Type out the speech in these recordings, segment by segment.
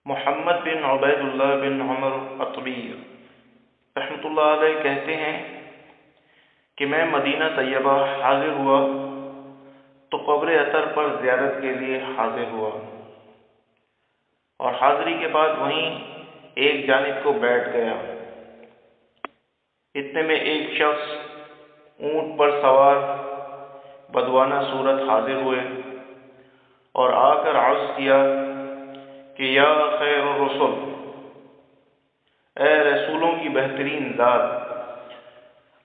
محمد بن عبید اللہ بن عمر عطبی رحمۃ اللہ علیہ کہتے ہیں کہ میں مدینہ طیبہ حاضر ہوا تو قبر اطہر پر زیارت کے لیے حاضر ہوا، اور حاضری کے بعد وہیں ایک جانب کو بیٹھ گیا۔ اتنے میں ایک شخص اونٹ پر سوار بدوانہ صورت حاضر ہوئے اور آ کر عرض کیا کہ یا خیر الرسل، اے رسولوں کی بہترین ذات،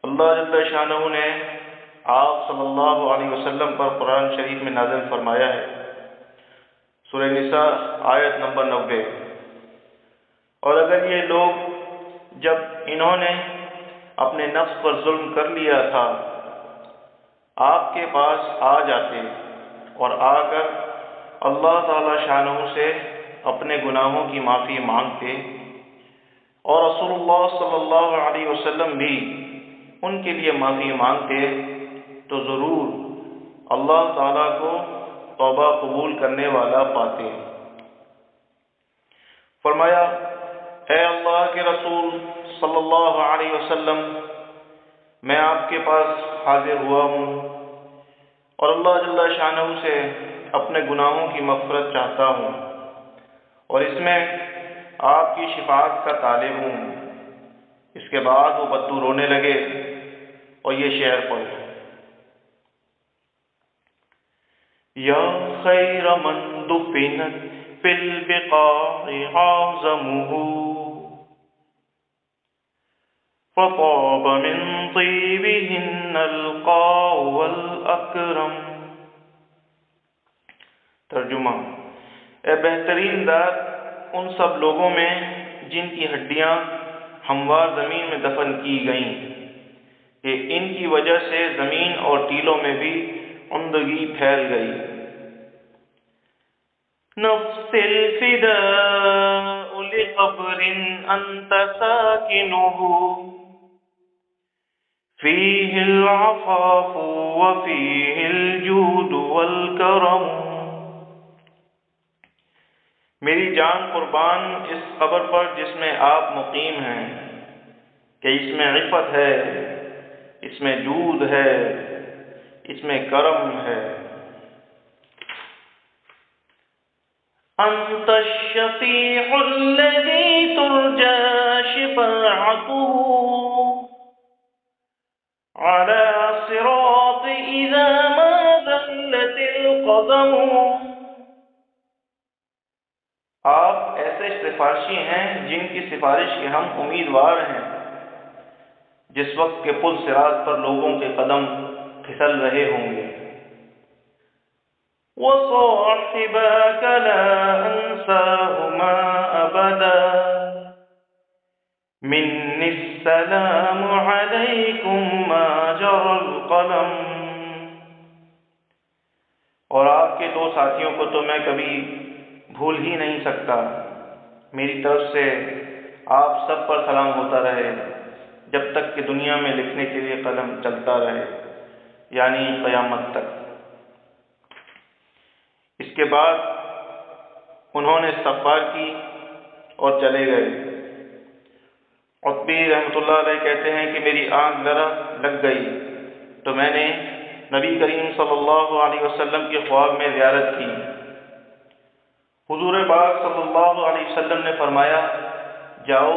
اللہ جل شانہ نے آپ صلی اللہ علیہ وسلم پر قرآن شریف میں نازل فرمایا ہے، سورہ نساء آیت نمبر 90۔ اور اگر یہ لوگ جب انہوں نے اپنے نفس پر ظلم کر لیا تھا آپ کے پاس آ جاتے اور آ کر اللہ تعالی شانہ سے اپنے گناہوں کی معافی مانگتے، اور رسول اللہ صلی اللہ علیہ وسلم بھی ان کے لیے معافی مانگتے، تو ضرور اللہ تعالیٰ کو توبہ قبول کرنے والا پاتے۔ فرمایا، اے اللہ کے رسول صلی اللہ علیہ وسلم، میں آپ کے پاس حاضر ہوا ہوں اور اللہ جل شانہ سے اپنے گناہوں کی مغفرت چاہتا ہوں، اور اس میں آپ کی شفاعت کا طالب ہوں۔ اس کے بعد وہ بدو رونے لگے اور یہ شعر پڑھے، یا خیر من دفنت فی البقاع اعظمہ فطاب من طیبہن القاع والاکرم۔ ترجمہ، اے بہترین ذات، ان سب لوگوں میں جن کی ہڈیاں ہموار زمین میں دفن کی گئیں کہ ان کی وجہ سے زمین اور ٹیلوں میں بھی عمدگی پھیل گئی۔ نفس الفداء لقبر انت ساکنہ فیہ العفاف وفیہ الجود والکرم۔ میری جان قربان اس قبر پر جس میں آپ مقیم ہیں کہ اس میں عفت ہے، اس میں جود ہے، اس میں کرم ہے۔ انت الشفیع الذی ترجى شفاعته على الصراط اذا ما ذلت القدم۔ آپ ایسے سفارشی ہیں جن کی سفارش کے ہم امیدوار ہیں جس وقت کے پل صراط پر لوگوں کے قدم پھسل رہے ہوں گے۔ وصاحباک لا انساہما ابدا منی السلام علیکم ما جرى القلم۔ اور آپ کے دو ساتھیوں کو تو میں کبھی بھول ہی نہیں سکتا، میری طرف سے آپ سب پر سلام ہوتا رہے جب تک کہ دنیا میں لکھنے کے لیے قلم چلتا رہے، یعنی قیامت تک۔ اس کے بعد انہوں نے استغفار کی اور چلے گئے۔ عطبی رحمۃ اللہ علیہ کہتے ہیں کہ میری آنکھ ذرا لگ گئی تو میں نے نبی کریم صلی اللہ علیہ وسلم کے خواب میں زیارت کی۔ حضور پاک صلی اللہ علیہ وسلم نے فرمایا، جاؤ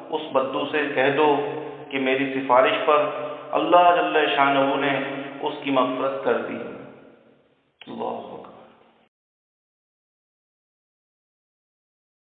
اس بدو سے کہہ دو کہ میری سفارش پر اللہ جل شانہ نے اس کی مغفرت کر دی۔ اللہ